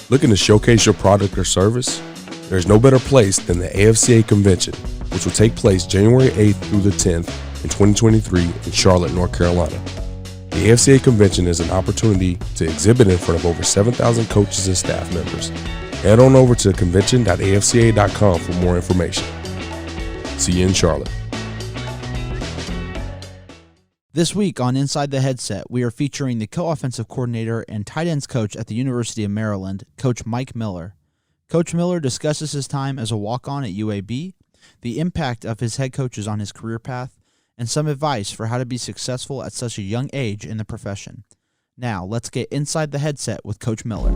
Looking to showcase your product or service? There's no better place than the AFCA Convention, which will take place January 8th through the 10th in 2023 in Charlotte, North Carolina. The AFCA Convention is an opportunity to exhibit in front of over 7,000 coaches and staff members. Head on over to convention.afca.com for more information. See you in Charlotte. This week on Inside the Headset, we are featuring the co-offensive coordinator and tight ends coach at the University of Maryland, Coach Mike Miller. Coach Miller discusses his time as a walk-on at UAB, the impact of his head coaches on his career path, and some advice for how to be successful at such a young age in the profession. Now, let's get Inside the Headset with Coach Miller.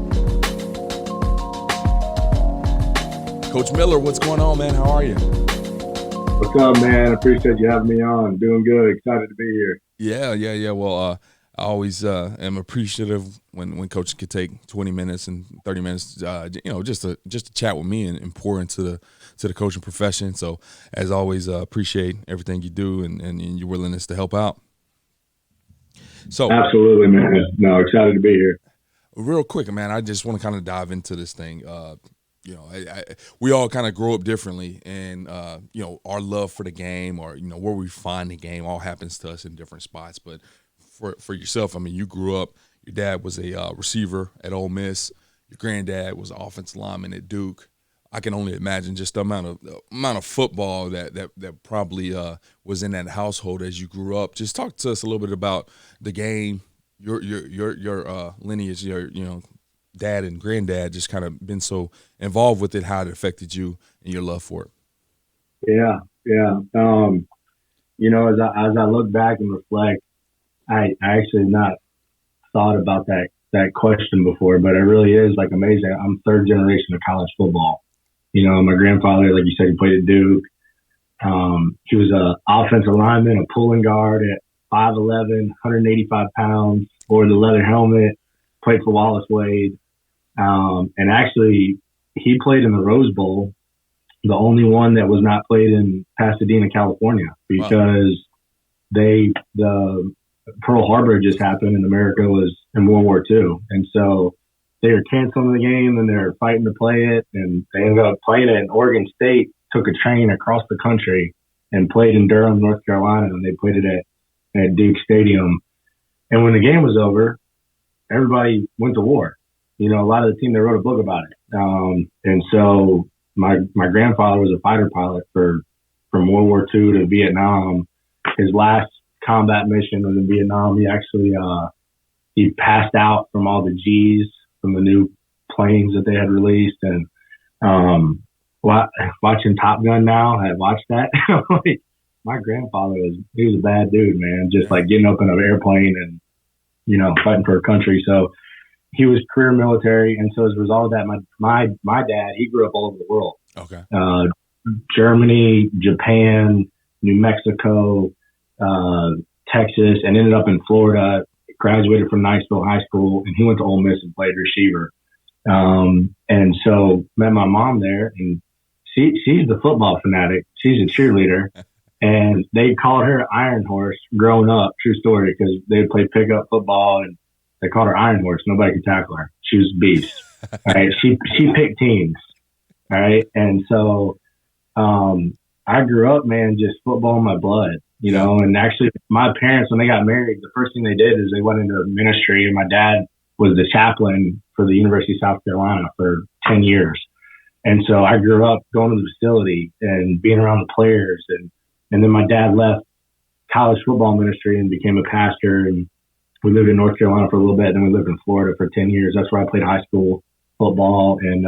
Coach Miller, what's going on, man? How are you? What's up, man? Appreciate you having me on. Doing good. Excited to be here. Yeah. Well, I always am appreciative when coaches could take 20 minutes and 30 minutes, just to chat with me and pour into the coaching profession. So, as always, appreciate everything you do and your willingness to help out. So, absolutely, man. No, excited to be here. Real quick, man, I just want to kind of dive into this thing. We all kind of grow up differently, and our love for the game, or where we find the game, all happens to us in different spots. But for yourself, I mean, you grew up. Your dad was a receiver at Ole Miss. Your granddad was an offensive lineman at Duke. I can only imagine just the amount of football that probably was in that household as you grew up. Just talk to us a little bit about the game, your lineage, your dad and granddad, just kind of been so involved with it, how it affected you and your love for it. Yeah. As I look back and reflect, I actually not thought about that question before, but it really is like amazing. I'm third generation of college football. My grandfather, like you said, he played at Duke. He was an offensive lineman, a pulling guard at 5'11", 185 pounds, wore the leather helmet, played for Wallace Wade. And actually, he played in the Rose Bowl, the only one that was not played in Pasadena, California, because the Pearl Harbor just happened and America was in World War II. And so they were canceling the game and they were fighting to play it. And they ended up playing it. And Oregon State took a train across the country and played in Durham, North Carolina. And they played it at Duke Stadium. And when the game was over, everybody went to war. A lot of the team, they wrote a book about it. And so my grandfather was a fighter pilot from World War II to Vietnam. His last combat mission was in Vietnam. He actually he passed out from all the G's from the new planes that they had released. And watching Top Gun now, I watched that. My grandfather he was a bad dude, man. Just like getting up in an airplane and fighting for a country. So he was career military, and so as a result of that, my dad, he grew up all over the world. Okay. Germany, Japan, New Mexico, Texas, and ended up in Florida. Graduated from Niceville High School, and he went to Ole Miss and played receiver. And so met my mom there, and she's the football fanatic. She's a cheerleader, and they called her Iron Horse growing up. True story, because they would play pickup football and they called her Iron Horse. Nobody could tackle her. She was a beast. All right. She picked teams. All right. And so I grew up, man, just football in my blood, and actually my parents, when they got married, the first thing they did is they went into ministry, and my dad was the chaplain for the University of South Carolina for 10 years. And so I grew up going to the facility and being around the players. And then my dad left college football ministry and became a pastor, and we lived in North Carolina for a little bit, and then we lived in Florida for 10 years. That's where I played high school football. And,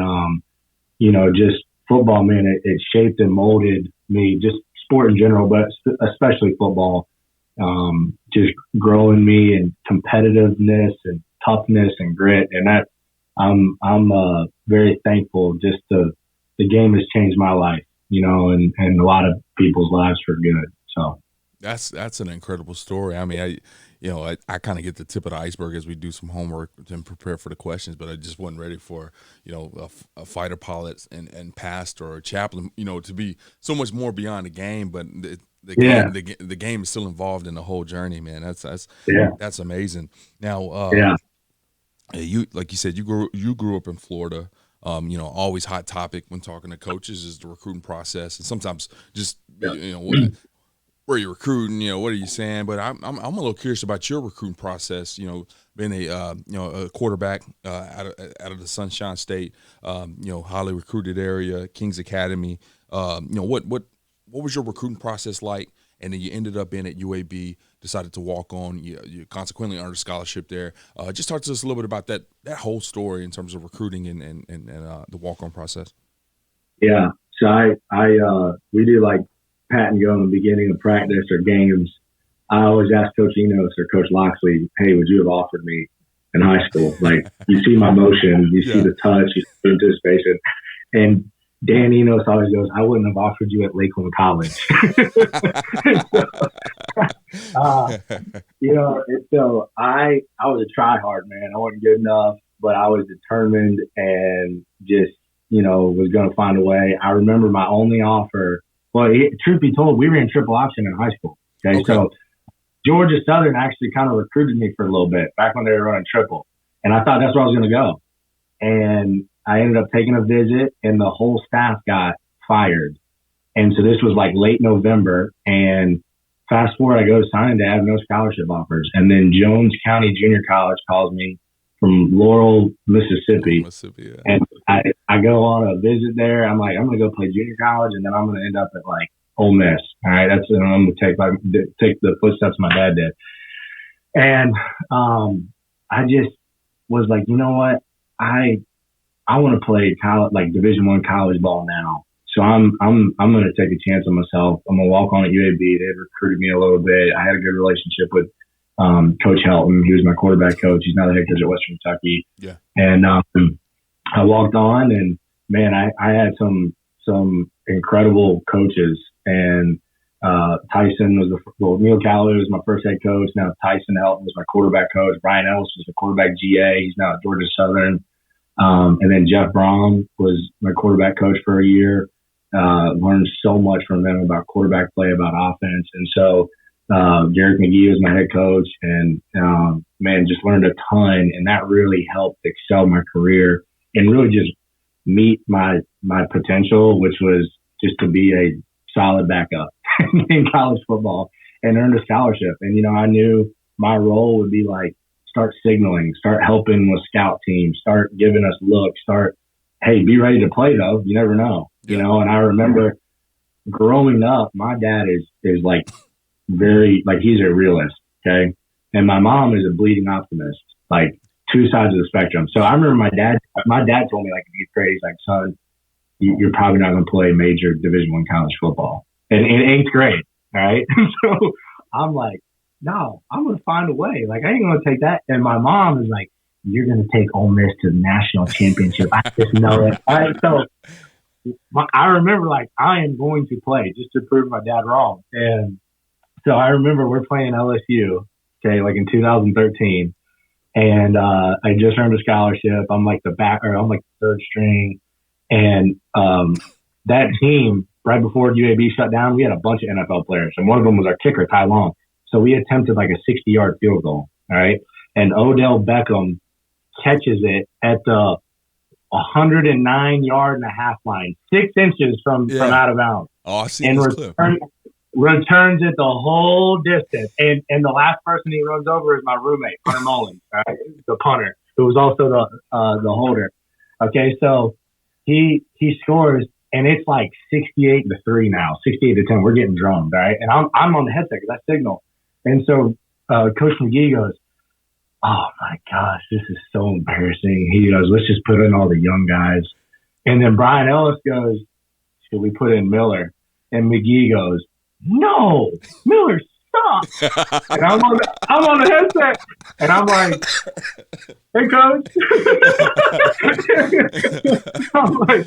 just football, man, it shaped and molded me, just sport in general, but especially football, just growing me in competitiveness and toughness and grit. And that I'm very thankful. Just the game has changed my life, and a lot of people's lives for good. So that's an incredible story. I mean, I kind of get the tip of the iceberg as we do some homework and prepare for the questions, but I just wasn't ready for, a fighter pilot and pastor or a chaplain, to be so much more beyond the game. But the game is still involved in the whole journey, man. That's amazing. Now, You like you said, you grew up in Florida. Always hot topic when talking to coaches is the recruiting process, and sometimes just where you're recruiting, what are you saying? But I'm a little curious about your recruiting process. Being a quarterback out of the Sunshine State, highly recruited area, Kings Academy. What was your recruiting process like? And then you ended up in at UAB, decided to walk on. You consequently earned a scholarship there. Just talk to us a little bit about that whole story in terms of recruiting and the walk on process. Yeah. So we do like pat and go in the beginning of practice or games. I always ask Coach Enos or Coach Loxley, hey, would you have offered me in high school? Like, you see my motion, you see the touch, you see the anticipation. And Dan Enos always goes, I wouldn't have offered you at Lakeland College. So I was a try-hard, man. I wasn't good enough, but I was determined and just, was going to find a way. I remember my only offer. Well, truth be told, we were in triple option in high school. Okay. So Georgia Southern actually kind of recruited me for a little bit back when they were running triple. And I thought that's where I was going to go. And I ended up taking a visit, and the whole staff got fired. And so this was like late November. And fast forward, I go to signing day, I have no scholarship offers. And then Jones County Junior College calls me from Laurel, Mississippi. Yeah. And I go on a visit there. I'm like, I'm going to go play junior college, and then I'm going to end up at like Ole Miss. All right. I'm going to take the footsteps my dad did. And I just was like, you know what? I want to play college, like Division I college ball now. So I'm going to take a chance on myself. I'm going to walk on at UAB. They recruited me a little bit. I had a good relationship with Coach Helton. He was my quarterback coach. He's now the head coach at Western Kentucky. Yeah. And I walked on, and man, I had some incredible coaches. And Tyson was Neil Calloway was my first head coach. Now Tyson Helton was my quarterback coach. Brian Ellis was the quarterback GA. He's now at Georgia Southern. And then Jeff Braun was my quarterback coach for a year. Learned so much from them about quarterback play, about offense. And so Garrick McGee was my head coach, and man, just learned a ton. And that really helped excel my career and really just meet my potential, which was just to be a solid backup in college football, and earned a scholarship. And, I knew my role would be like, start signaling, start helping with scout teams, start giving us looks, hey, be ready to play though. You never know, And I remember growing up, my dad is like very, like, he's a realist. Okay. And my mom is a bleeding optimist, like two sides of the spectrum. So I remember my dad told me like in 8th grade, he's like, son, you're probably not going to play major Division I college football. And in 8th grade. All right. So I'm like, no, I'm going to find a way. Like, I ain't going to take that. And my mom is like, you're going to take Ole Miss to the national championship. I just know it. All right, so I remember, like, I am going to play just to prove my dad wrong. And so I remember we're playing LSU, okay, like in 2013. And I just earned a scholarship. I'm like the third string. And that team, right before UAB shut down, we had a bunch of NFL players. And one of them was our kicker, Ty Long. So we attempted like a 60-yard field goal, all right? And Odell Beckham catches it at the 109.5-yard line, 6 inches from out of bounds. Oh, I've seen this clip. Returns it the whole distance. And the last person he runs over is my roommate, Hunter Mullins, right? The punter, who was also the holder. Okay, so he scores, and it's like 68-3 now, 68-10. We're getting drummed, right? And I'm on the headset because I signal. And so Coach McGee goes, oh, my gosh, this is so embarrassing. He goes, let's just put in all the young guys. And then Brian Ellis goes, should we put in Miller? And McGee goes, no, Miller sucks. And I'm on the headset. And I'm like, hey, Coach. I'm like,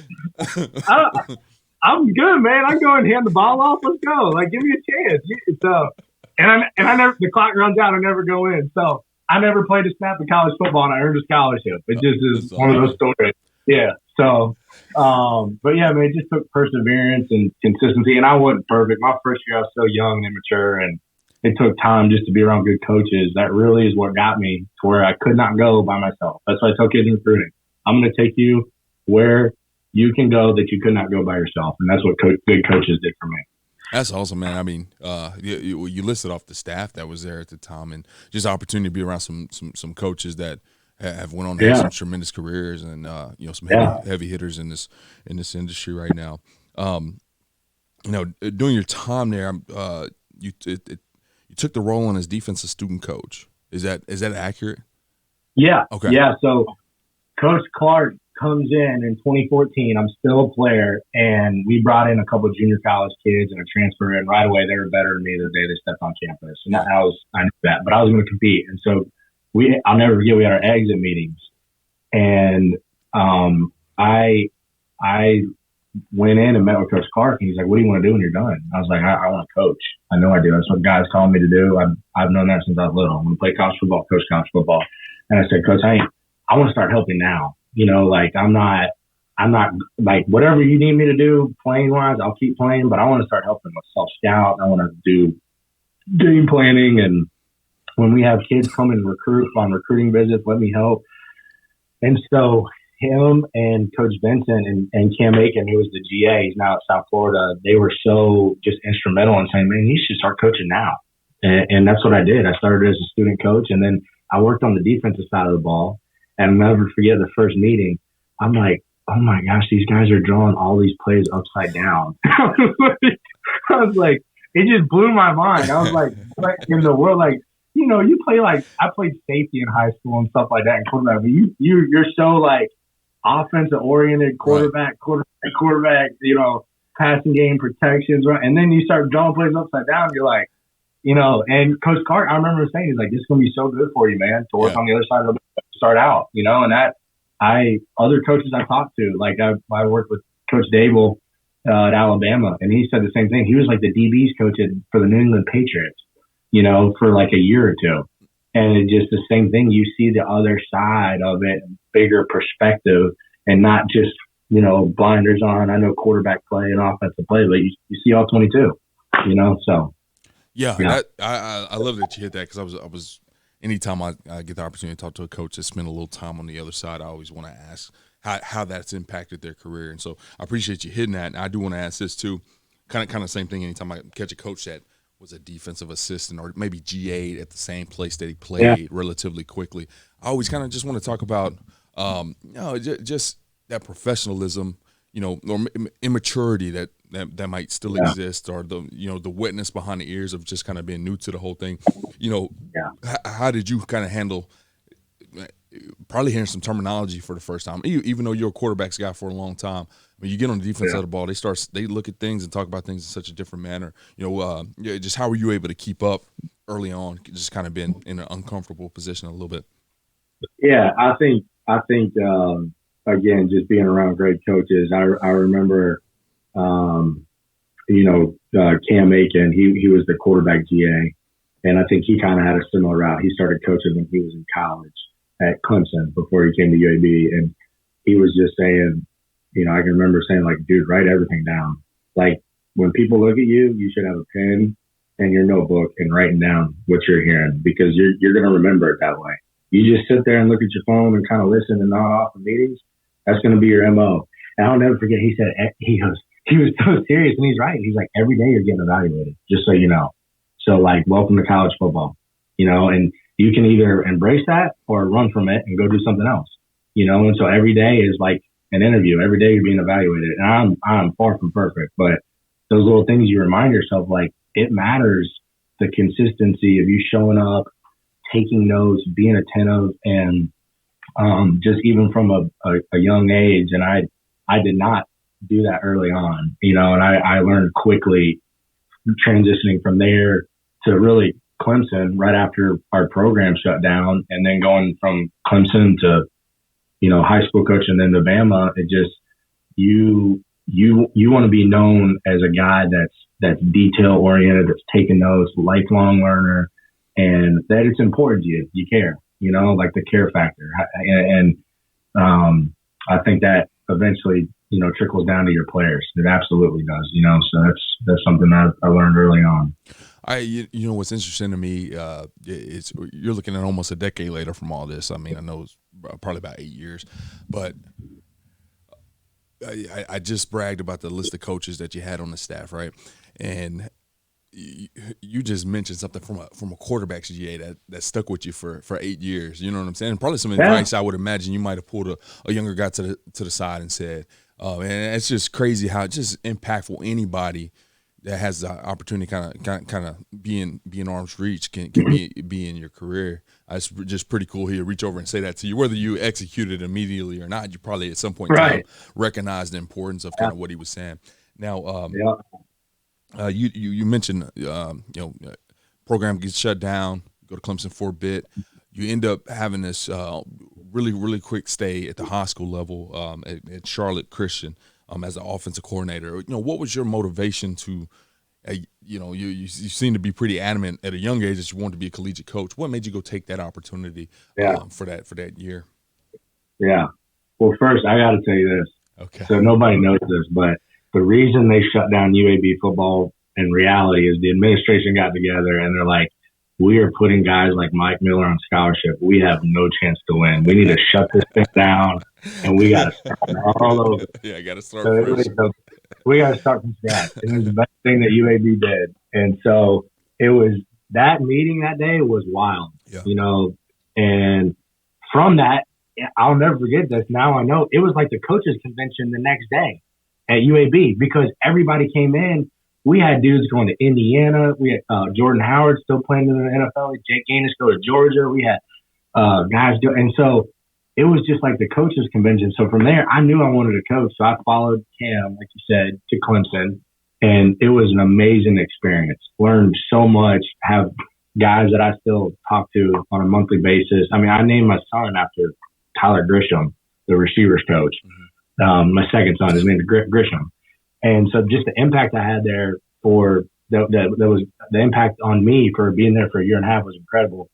I'm good, man. I'm going to hand the ball off. Let's go. Like, give me a chance. So, and I never, the clock runs out. I never go in. So I never played a snap in college football, and I earned a scholarship. It just is one of those stories. Yeah. So, but yeah, man, it just took perseverance and consistency. And I wasn't perfect. My first year, I was so young and immature, and it took time just to be around good coaches. That really is what got me to where I could not go by myself. That's why I tell kids in recruiting, I'm going to take you where you can go that you could not go by yourself. And that's what good coaches did for me. That's awesome, man. I mean, you listed off the staff that was there at the time, and just opportunity to be around some coaches that have went on to have some tremendous careers, and some heavy hitters in this industry right now. During your time there, you took the role on as defensive student coach. Is that accurate? Yeah. Okay. Yeah. So Coach Clark comes in 2014. I'm still a player, and we brought in a couple of junior college kids and a transfer, and right away they were better than me the day they stepped on campus. And I knew that, but I was going to compete. And so I'll never forget, we had our exit meetings, and I went in and met with Coach Clark, and he's like, "What do you want to do when you're done?" I was like, I want to coach. I know I do. That's what guys call me to do. I've known that since I was little. I'm going to play college football, coach college football. And I said, "Coach, I want to start helping now. I'm not like, whatever you need me to do playing wise, I'll keep playing, but I want to start helping myself scout. I want to do game planning. And when we have kids come and recruit on recruiting visits, let me help." And so him and Coach Vincent and Cam Aiken, who was the GA, he's now at South Florida, they were so just instrumental in saying, "Man, you should start coaching now." And that's what I did. I started as a student coach, and then I worked on the defensive side of the ball. And I'll never forget the first meeting. I'm like, "Oh my gosh, these guys are drawing all these plays upside down." I was like, it just blew my mind. I was like, what in the world? Like, you play I played safety in high school and stuff like that in quarterback, but you're so like offensive oriented, quarterback, passing game protections, right? And then you start drawing plays upside down. You're like, and Coach Clark, I remember saying, he's like, "This is going to be so good for you, man, to work on the other side of the start out," and that other coaches I talked to, like I worked with Coach Dable at Alabama, and he said the same thing. He was like the DB's coach for the New England Patriots, for like a year or two. And it's just the same thing. You see the other side of it, bigger perspective, and not just, blinders on. I know quarterback play and offensive play, but you see all 22, so. Yeah. I love that you hit that, because I was anytime I get the opportunity to talk to a coach that spent a little time on the other side, I always want to ask how that's impacted their career. And so I appreciate you hitting that. And I do want to ask this too, kind of same thing. Anytime I catch a coach that was a defensive assistant or maybe GA'd at the same place that he played relatively quickly, I always kind of just want to talk about just that professionalism, or immaturity that might still exist, or the wetness behind the ears of just kind of being new to the whole thing. How did you kind of handle probably hearing some terminology for the first time, even though you're a quarterback's guy for a long time? When you get on the defense side of the ball, they look at things and talk about things in such a different manner. Just how were you able to keep up early on, just kind of being in an uncomfortable position a little bit? Yeah, I think again, just being around great coaches. I remember, Cam Aiken, he was the quarterback GA, and I think he kind of had a similar route. He started coaching when he was in college at Clemson before he came to UAB, and he was just saying, I can remember saying, like, "Dude, write everything down. Like, when people look at you, you should have a pen and your notebook and writing down what you're hearing, because you're going to remember it that way. You just sit there and look at your phone and kind of listen and nod off the meetings. That's going to be your MO." And I'll never forget, he said, he was so serious, and he's right. He's like, "Every day you're getting evaluated, just so you know. So, like, welcome to college football, and you can either embrace that or run from it and go do something else, and so every day is like an interview. Every day you're being evaluated. And I'm far from perfect, but those little things you remind yourself, like, it matters, the consistency of you showing up, taking notes, being attentive, and just even from a young age. And I did not do that early on, and I learned quickly, transitioning from there to really Clemson right after our program shut down, and then going from Clemson to, high school coach and then to Bama. It just, you want to be known as a guy that's detail oriented, that's taking notes, lifelong learner, and that it's important to you. You care, like the care factor. And I think that eventually, trickles down to your players. It absolutely does, so that's something I learned early on. You know what's interesting to me, it's you're looking at almost a decade later from all this. I mean, I know it's probably about 8 years, but I just bragged about the list of coaches that you had on the staff, right? And you just mentioned something from a quarterback's GA that stuck with you for 8 years. You know what I'm saying? Probably some advice I would imagine you might have pulled a younger guy to the side and said, and it's just crazy how it's just impactful anybody that has the opportunity kind of be in arm's reach can be in your career. It's just pretty cool here. Reach over and say that to you, whether you execute it immediately or not. You probably at some point in time recognize the importance of kind of what he was saying. Now, you mentioned program gets shut down. Go to Clemson for a bit. You end up having this really quick stay at the high school level at Charlotte Christian. As an offensive coordinator, what was your motivation to, you seem to be pretty adamant at a young age that you wanted to be a collegiate coach. What made you go take that opportunity for that year? Yeah. Well, first I got to tell you this. Okay. So nobody knows this, but the reason they shut down UAB football in reality is the administration got together and they're like, we are putting guys like Mike Miller on scholarship. We have no chance to win. We need to shut this thing down, and we got to start all over. Yeah, I got to start fresh. So we got to start from scratch. And it was the best thing that UAB did. And so it was that meeting that day was wild, and from that, I'll never forget this. Now I know it was like the coaches convention the next day at UAB because everybody came in. We had dudes going to Indiana. We had Jordan Howard still playing in the NFL. Jake Gaines go to Georgia. We had guys do, and so it was just like the coaches convention. So from there, I knew I wanted to coach. So I followed Cam, like you said, to Clemson, and it was an amazing experience. Learned so much. Have guys that I still talk to on a monthly basis. I mean, I named my son after Tyler Grisham, the receivers coach. My second son, his name is Grisham. And so just the impact I had there for that was the impact on me for being there for a year and a half was incredible.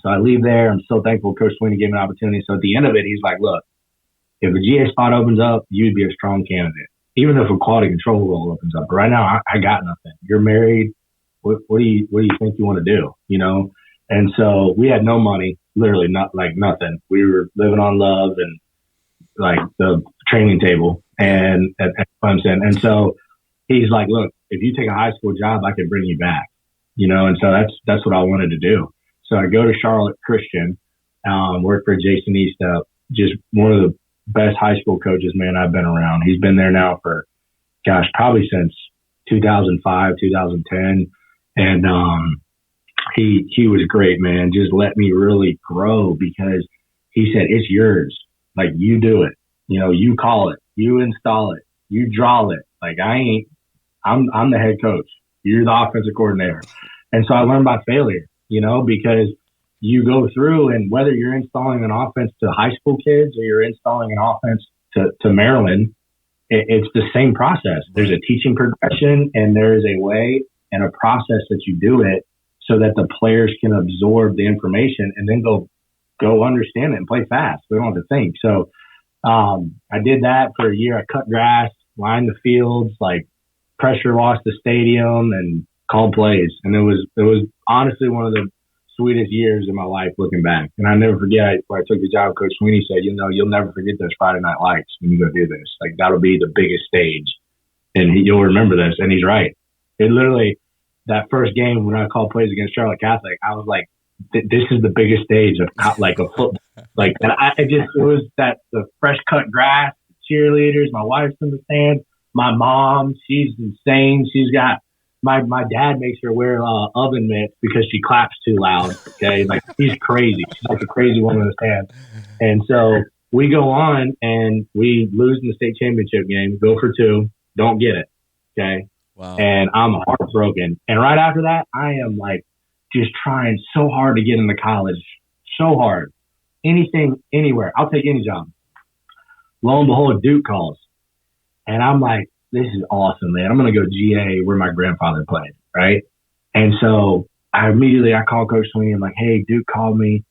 So I leave there. I'm so thankful Coach Sweeney gave me an opportunity. So at the end of it, he's like, look, if a GA spot opens up, you'd be a strong candidate, even if a quality control role opens up. But right now, I got nothing. You're married. What do you think you want to do? And so we had no money, literally nothing. We were living on love and like the training table and at Clemson. And so he's like, look, if you take a high school job, I can bring you back, and so that's what I wanted to do. So I go to Charlotte Christian, work for Jason Eastup, just one of the best high school coaches, man, I've been around. He's been there now for, probably since 2005, 2010. And he was great, man. Just let me really grow because he said, it's yours. Like, you do it. You call it. You install it. You draw it. Like, I'm the head coach. You're the offensive coordinator. And so I learned by failure, because you go through and whether you're installing an offense to high school kids or you're installing an offense to Maryland, it's the same process. There's a teaching progression and there is a way and a process that you do it so that the players can absorb the information and then go understand it and play fast. We don't have to think. So I did that for a year. I cut grass, lined the fields, like pressure washed the stadium and called plays. And it was honestly one of the sweetest years in my life looking back. And I never forget when I took the job, Coach Sweeney said, you'll never forget those Friday night lights when you go do this. Like, that'll be the biggest stage. And you'll remember this. And he's right. It literally, that first game when I called plays against Charlotte Catholic, I was like, this is the biggest stage of like a football. Like, and it was the fresh cut grass, cheerleaders, my wife's in the stands, my mom, she's insane. She's got, my dad makes her wear oven mitts because she claps too loud. Okay. Like, she's crazy. She's like a crazy woman in the stand. And so we go on and we lose in the state championship game, go for 2, don't get it. Okay. Wow. And I'm heartbroken. And right after that, I am like just trying so hard to get into college. So hard. Anything, anywhere. I'll take any job. Lo and behold, Duke calls. And I'm like, this is awesome, man. I'm going to go GA where my grandfather played, right? And so I call Coach Sweeney. I'm like, hey, Duke called me.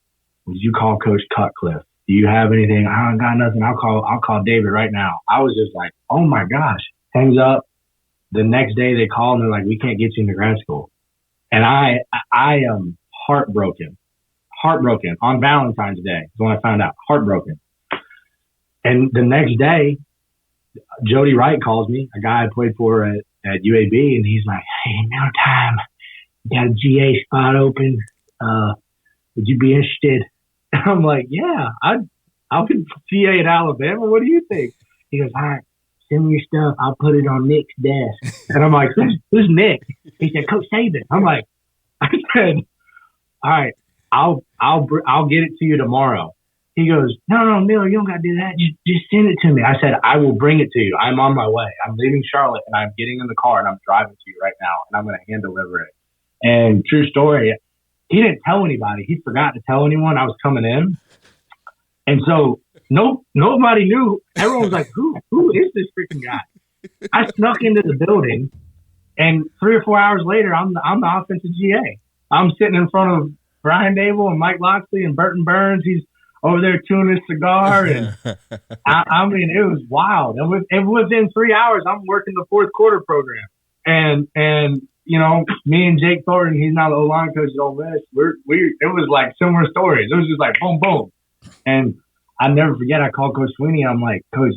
Would you call Coach Cutcliffe? Do you have anything? I don't got nothing. I'll call David right now. I was just like, oh my gosh. Hangs up. The next day they call and they're like, we can't get you into grad school. And I am heartbroken on Valentine's Day is when I found out. Heartbroken. And the next day, Jody Wright calls me, a guy I played for at UAB, and he's like, "Hey, now time, got a GA spot open. Would you be interested?" And I'm like, "Yeah, I'll be GA at Alabama. What do you think?" He goes, "All right, send me your stuff. I'll put it on Nick's desk." And I'm like, "Who's Nick?" He said, "Coach Saban." I said, "All right, I'll get it to you tomorrow." He goes, No, Miller, you don't got to do that. Just send it to me. I said, "I will bring it to you. I'm on my way. I'm leaving Charlotte, and I'm getting in the car, and I'm driving to you right now, and I'm going to hand deliver it." And true story, he didn't tell anybody. He forgot to tell anyone I was coming in. And so nobody knew. Everyone was like, who is this freaking guy? I snuck into the building, and 3 or 4 hours later, I'm the offensive GA. I'm sitting in front of Brian Dable and Mike Loxley and Burton Burns. He's over there chewing his cigar, and I mean, it was wild. And within 3 hours, I'm working the fourth quarter program, and you know, me and Jake Thornton, he's now the O-line coach at Ole Miss. It was like similar stories. It was just like boom, boom, and I never forget. I called Coach Sweeney. I'm like, "Coach,"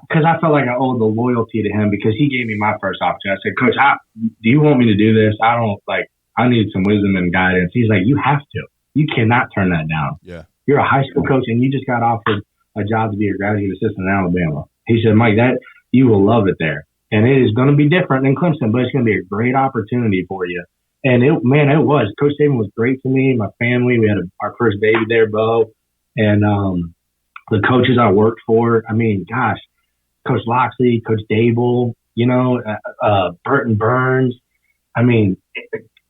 because I felt like I owed the loyalty to him because he gave me my first opportunity. I said, "Coach, do you want me to do this? I need some wisdom and guidance." He's like, "You have to. You cannot turn that down. Yeah. You're a high school coach, and you just got offered a job to be a graduate assistant in Alabama." He said, "Mike, that you will love it there, and it is going to be different than Clemson, but it's going to be a great opportunity for you." And it was. Coach Saban was great to me, my family. We had our first baby there, Bo, and the coaches I worked for. I mean, gosh, Coach Loxley, Coach Dable, you know, Burton Burns. I mean,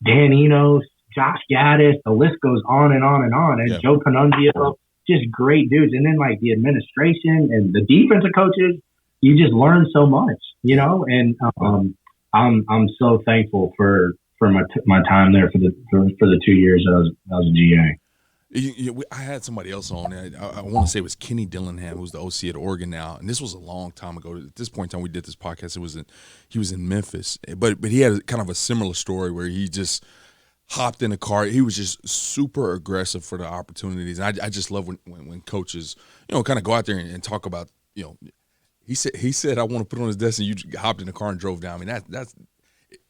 Dan Enos, Josh Gaddis, the list goes on and on and on. And Joe Panunzio, just great dudes. And then like the administration and the defensive coaches, you just learn so much, you know. And I'm so thankful for my time there for the 2 years I was a GA. I had somebody else on. I want to say it was Kenny Dillingham, who's the OC at Oregon now, and this was a long time ago. At this point in time, we did this podcast. He was in Memphis, but he had kind of a similar story where he just hopped in a car. He was just super aggressive for the opportunities. And I just love when coaches, you know, kind of go out there and talk about, you know, he said I want to put it on his desk, and you hopped in the car and drove down. I mean, that's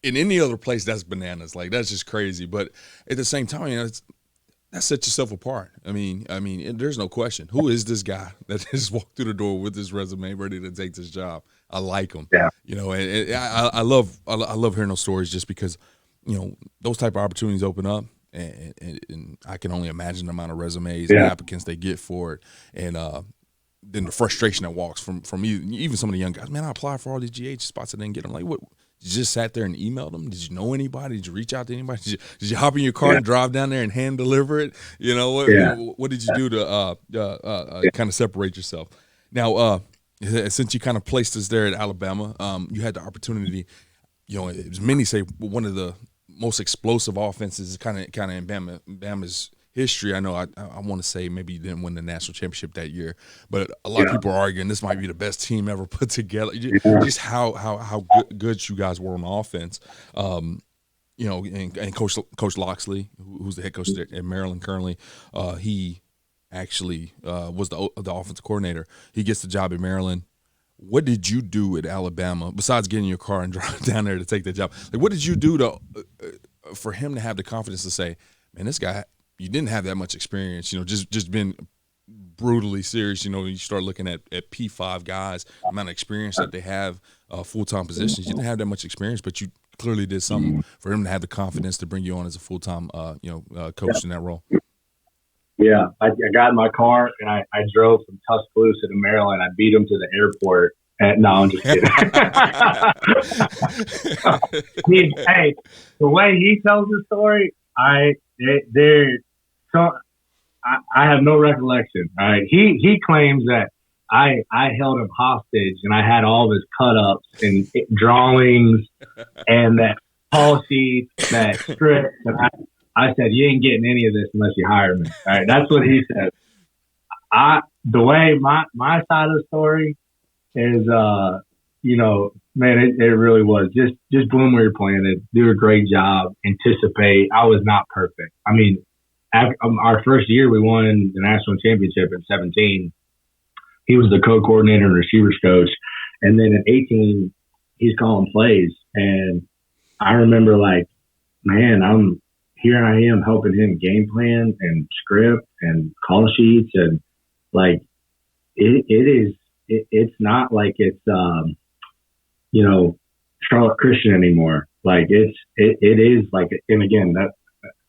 in any other place, that's bananas. Like, that's just crazy. But at the same time, you know, that sets yourself apart. I mean, there's no question. Who is this guy that just walked through the door with his resume ready to take this job? I like him. Yeah. You know, and I love hearing those stories just because, you know, those type of opportunities open up, and I can only imagine the amount of resumes and applicants they get for it, and then the frustration that walks from even some of the young guys. Man, I applied for all these GH spots and didn't get them. Like, what? You just sat there and emailed them? Did you know anybody? Did you reach out to anybody? Did you hop in your car and drive down there and hand deliver it? You know, what did you do to kind of separate yourself? Now, since you kind of placed us there at Alabama, you had the opportunity. You know, as many say, one of the most explosive offenses kind of in Bama's history. I know I want to say maybe you didn't win the national championship that year, but a lot of people are arguing this might be the best team ever put together. Just how good you guys were on offense. You know, and Coach Loxley, who's the head coach at Maryland currently, he actually was the offensive coordinator. He gets the job at Maryland. What did you do at Alabama besides getting in your car and drive down there to take that job? Like, what did you do for him to have the confidence to say, man, this guy, you didn't have that much experience, you know, just been brutally serious. You know, you start looking at P5 guys, the amount of experience that they have, full-time positions. You didn't have that much experience, but you clearly did something for him to have the confidence to bring you on as a full-time, coach in that role. Yeah, I got in my car and I drove from Tuscaloosa to Maryland. I beat him to the airport. No, I'm just kidding. Hey, the way he tells the story, I have no recollection. All right, he claims that I held him hostage and I had all of his cut-ups and drawings and that policy, that script, and I said, you ain't getting any of this unless you hire me. All right, that's what he said. The way my side of the story is, man, it really was just bloom where you're planted, do a great job, anticipate. I was not perfect. I mean, our first year we won the national championship in 17. He was the co-coordinator and receivers coach, and then in 18 he's calling plays, and I remember like, man, I am helping him game plan and script and call sheets, and like it's not like it's Charlotte Christian anymore. Like it is like, and again, that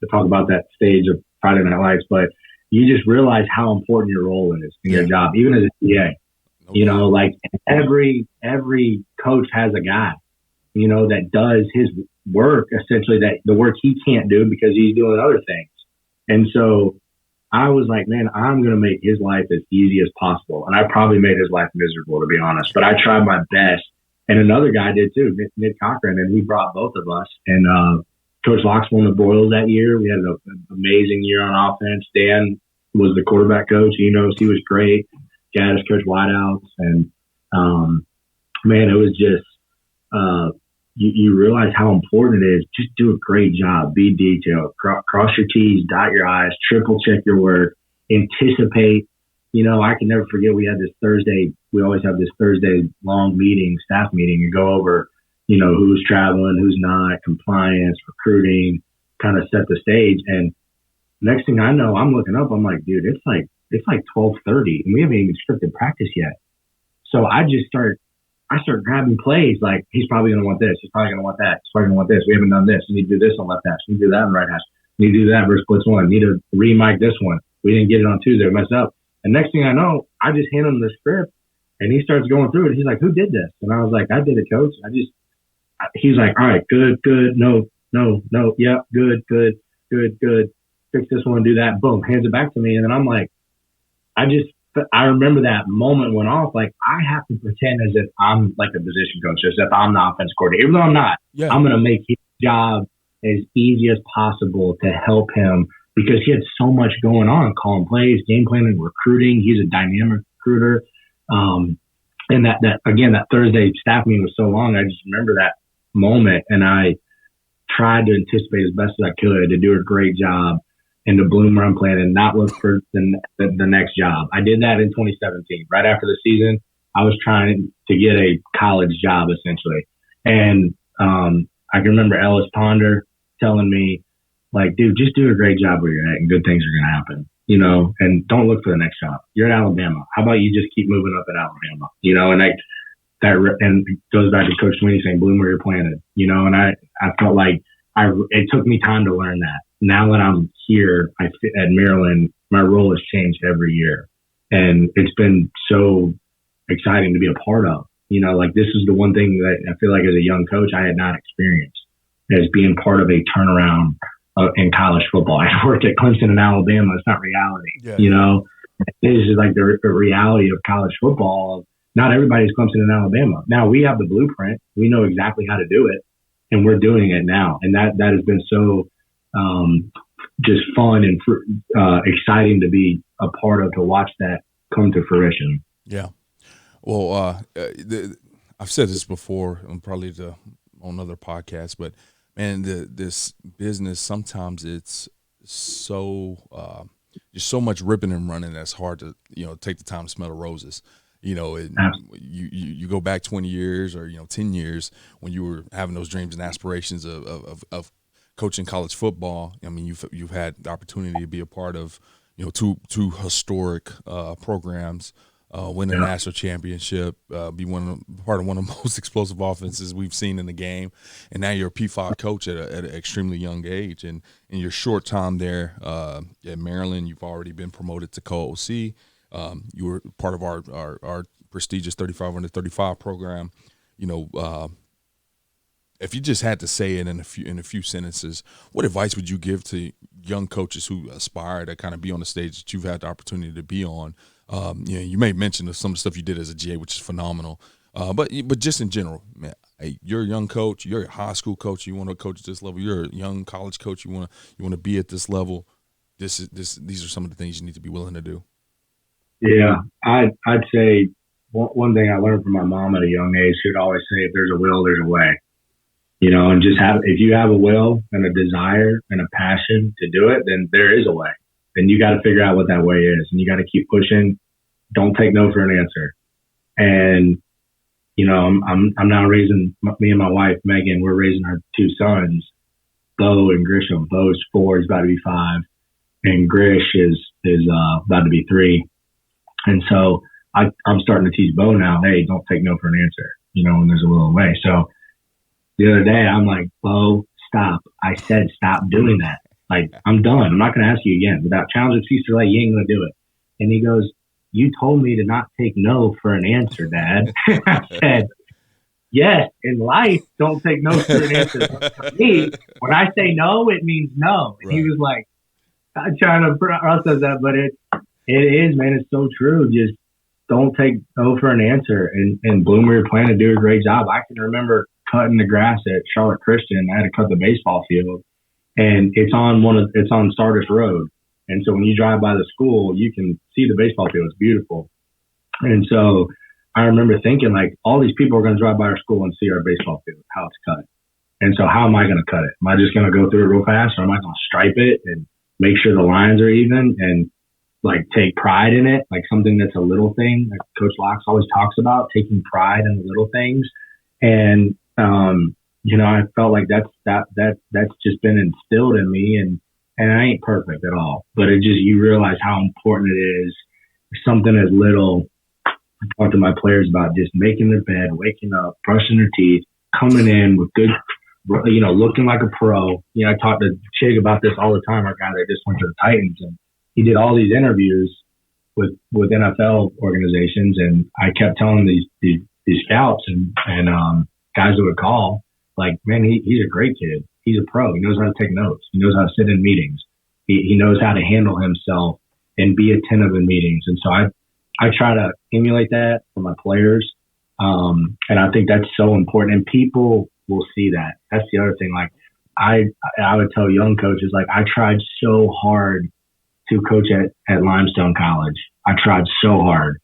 to talk about that stage of Friday Night Lights, but you just realize how important your role is in your job, even as a TA. Like every coach has a guy, that does his work, essentially, that the work he can't do because he's doing other things. And so I was like, man, I'm going to make his life as easy as possible. And I probably made his life miserable, to be honest, but I tried my best. And another guy did too, Nick Cochran, and he brought both of us. And Coach Locks won the Boils that year. We had an amazing year on offense. Dan was the quarterback coach. He was great. Gaddis coached wideouts. And, man, it was just you realize how important it is. Just do a great job. Be detailed. Cross your T's, dot your I's, triple check your work, anticipate. I can never forget we had this Thursday. We always have this Thursday long meeting, staff meeting, and go over, who's traveling, who's not, compliance, recruiting, kind of set the stage. And next thing I know, I'm looking up. I'm like, dude, it's like 12:30, and we haven't even scripted practice yet. So I start grabbing plays. Like, he's probably going to want this. He's probably going to want that. He's probably going to want this. We haven't done this. We need to do this on left hash. We need to do that on right hash. We need to do that versus blitz one. We need to re-mic this one. We didn't get it on Tuesday. We messed up. And next thing I know, I just hand him the script, and he starts going through it. He's like, who did this? And I was like, I did it, coach. He's like, all right, good, no, yep, good. Fix this one, do that. Boom, hands it back to me. And then I'm like, I remember that moment went off. Like, I have to pretend as if I'm like a position coach, as if I'm the offense coordinator. Even though I'm not, I'm going to make his job as easy as possible to help him, because he had so much going on, calling plays, game planning, recruiting. He's a dynamic recruiter. And that Thursday staff meeting was so long. I just remember that moment, and I tried to anticipate as best as I could to do a great job and to bloom where I'm playing and not look for the next job. I did that in 2017. Right after the season, I was trying to get a college job, essentially. And I can remember Ellis Ponder telling me, like, dude, just do a great job where you're at and good things are going to happen, and don't look for the next job. You're at Alabama. How about you just keep moving up at Alabama, and it goes back to Coach Sweeney saying, bloom where you're planted, and I felt like it took me time to learn that. Now that I'm here at Maryland, my role has changed every year, and it's been so exciting to be a part of. This is the one thing that I feel like as a young coach I had not experienced, as being part of a turnaround in college football. I worked at Clemson in Alabama. It's not reality. This is like the reality of college football. Not everybody's Clemson in Alabama. Now we have the blueprint. We know exactly how to do it, and we're doing it now. And that has been so just fun and exciting to be a part of, to watch that come to fruition. Yeah. Well, I've said this before, and probably on other podcasts, but man, this business, sometimes it's so there's so much ripping and running that's hard to take the time to smell the roses. You go back 20 years or 10 years when you were having those dreams and aspirations of coaching college football. I mean, you've had the opportunity to be a part of two historic programs. Win a national championship, be part of one of the most explosive offenses we've seen in the game, and now you're a P5 coach at an extremely young age. And in your short time there at Maryland, you've already been promoted to co-OC. You were part of our prestigious 35 under 35 program. If you just had to say it in a few sentences, what advice would you give to young coaches who aspire to kind of be on the stage that you've had the opportunity to be on? You may mention some of the stuff you did as a GA, which is phenomenal. But just in general, man, hey, you're a young coach. You're a high school coach. You want to coach at this level. You're a young college coach. You want to be at this level. These are some of the things you need to be willing to do. Yeah, I'd say one thing I learned from my mom at a young age, she would always say, if there's a will, there's a way. And if you have a will and a desire and a passion to do it, then there is a way. And you got to figure out what that way is. And you got to keep pushing. Don't take no for an answer. And, I'm now raising, me and my wife, Megan, we're raising our 2 sons, Bo and Grisham. Bo's 4, he's about to be 5. And Grish is about to be 3. And so I'm starting to teach Bo now, hey, don't take no for an answer, when there's a will and way. So the other day, I'm like, Bo, stop. I said stop doing that. Like, I'm done. I'm not going to ask you again. Without challenge of Cecil Lake, you ain't going to do it. And he goes, you told me to not take no for an answer, Dad. I said, yes, in life, don't take no for an answer. But for me, when I say no, it means no. And he was like, I'm trying to process that, but it is, man. It's so true. Just don't take no for an answer. And Bloomer planned to do a great job. I can remember cutting the grass at Charlotte Christian. I had to cut the baseball field, and it's on Stardust Road. And so when you drive by the school, you can see the baseball field. It's beautiful. And so I remember thinking, like, all these people are going to drive by our school and see our baseball field, how it's cut. And so how am I going to cut it? Am I just going to go through it real fast, or am I going to stripe it and make sure the lines are even and, like, take pride in it, like something that's a little thing, like Coach Locks always talks about, taking pride in the little things. And, I felt like that's just been instilled in me, and I ain't perfect at all, but you realize how important it is. Something as little, I talk to my players about just making their bed, waking up, brushing their teeth, coming in with good, looking like a pro. I talk to Chig about this all the time, our guy that just went to the Titans, and he did all these interviews with NFL organizations, and I kept telling these scouts and guys that would call, like, man, he's a great kid. He's a pro. He knows how to take notes. He knows how to sit in meetings. He knows how to handle himself and be attentive in meetings. And so I try to emulate that for my players. And I think that's so important. And people will see that. That's the other thing. Like, I would tell young coaches, like, I tried so hard to coach at Limestone College. I tried so hard.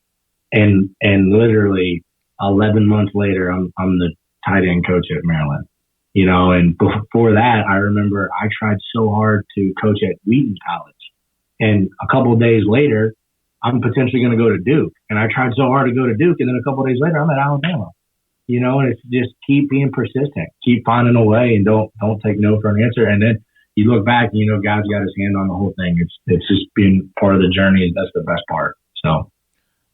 And literally 11 months later, I'm the tight end coach at Maryland. And before that, I remember I tried so hard to coach at Wheaton College. And a couple of days later, I'm potentially going to go to Duke. And I tried so hard to go to Duke. And then a couple of days later, I'm at Alabama. And it's just keep being persistent, keep finding a way, and don't take no for an answer. And then you look back and, God's got his hand on the whole thing. It's just being part of the journey. That's the best part. So.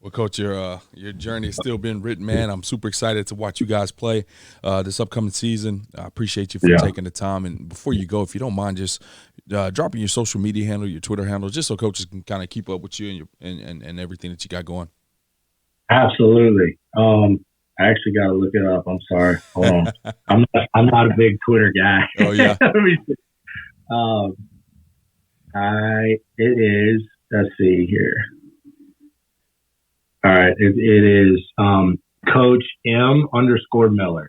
Well, Coach, your journey is still being written, man. I'm super excited to watch you guys play this upcoming season. I appreciate you for taking the time. And before you go, if you don't mind, just dropping your social media handle, your Twitter handle, just so coaches can kind of keep up with you and everything that you got going. Absolutely. I actually got to look it up. I'm sorry. Hold on. I'm not a big Twitter guy. Oh yeah. Let me see. It is. Let's see here. All right, it is Coach M_Miller.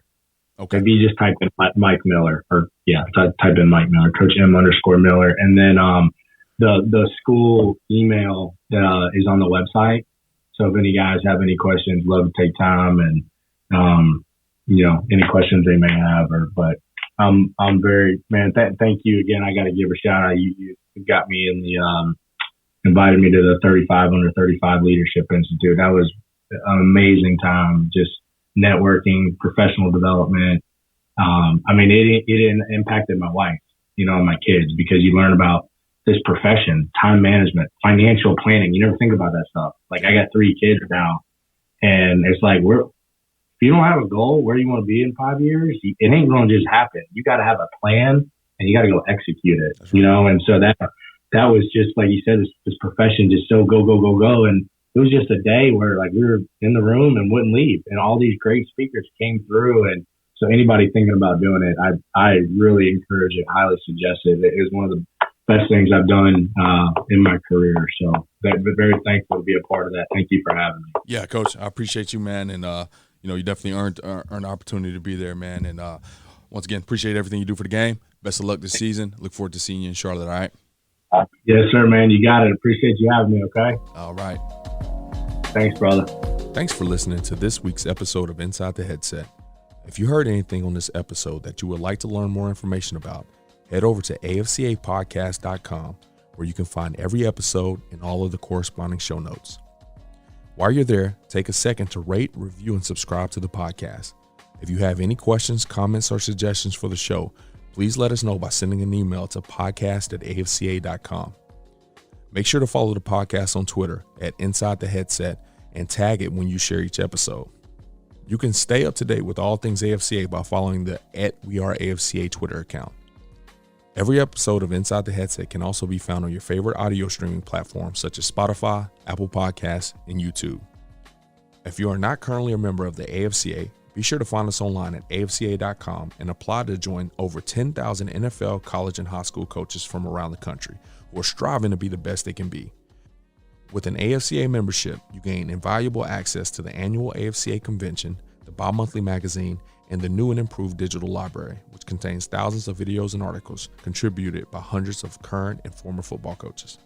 Okay. If you just type in Mike Miller, type in Mike Miller, Coach M_Miller, and then the school email is on the website. So if any guys have any questions, love to take time and any questions they may have. But I'm very, man. Thank you again. I got to give a shout out. You got me in the invited me to the 35 Under 35 Leadership Institute. That was an amazing time, just networking, professional development. It impacted my wife, and my kids, because you learn about this profession, time management, financial planning. You never think about that stuff. Like, I got 3 kids now, and it's like, if you don't have a goal where you want to be in 5 years, it ain't going to just happen. You got to have a plan, and you got to go execute it, and so that was just, like you said, this profession just so go. And it was just a day where, like, we were in the room and wouldn't leave. And all these great speakers came through. And so anybody thinking about doing it, I really encourage it, highly suggest it. It is one of the best things I've done in my career. So very thankful to be a part of that. Thank you for having me. Yeah, Coach, I appreciate you, man. And, you definitely earned an opportunity to be there, man. And once again, appreciate everything you do for the game. Best of luck this season. Look forward to seeing you in Charlotte, all right? Yes, sir, man. You got it. Appreciate you having me, okay? All right. Thanks, brother. Thanks for listening to this week's episode of Inside the Headset. If you heard anything on this episode that you would like to learn more information about, head over to afcapodcast.com, where you can find every episode and all of the corresponding show notes. While you're there, take a second to rate, review, and subscribe to the podcast. If you have any questions, comments, or suggestions for the show, please let us know by sending an email to podcast@afca.com. Make sure to follow the podcast on Twitter at Inside the Headset and tag it when you share each episode. You can stay up to date with all things AFCA by following the @WeAreAFCA Twitter account. Every episode of Inside the Headset can also be found on your favorite audio streaming platforms such as Spotify, Apple Podcasts, and YouTube. If you are not currently a member of the AFCA, be sure to find us online at afca.com and apply to join over 10,000 NFL, college, and high school coaches from around the country who are striving to be the best they can be. With an AFCA membership, you gain invaluable access to the annual AFCA convention, the bi-monthly magazine, and the new and improved digital library, which contains thousands of videos and articles contributed by hundreds of current and former football coaches.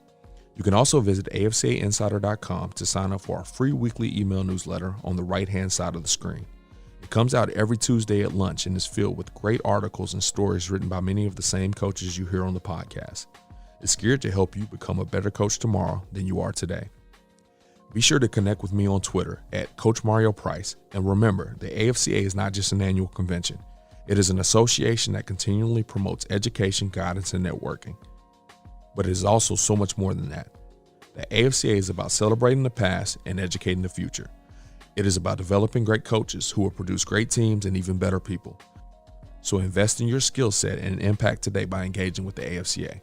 You can also visit afcainsider.com to sign up for our free weekly email newsletter on the right-hand side of the screen. It comes out every Tuesday at lunch and is filled with great articles and stories written by many of the same coaches you hear on the podcast. It's geared to help you become a better coach tomorrow than you are today. Be sure to connect with me on Twitter at Coach Mario Price, and remember, the AFCA is not just an annual convention. It is an association that continually promotes education, guidance, and networking. But it is also so much more than that. The AFCA is about celebrating the past and educating the future. It is about developing great coaches who will produce great teams and even better people. So invest in your skill set and impact today by engaging with the AFCA.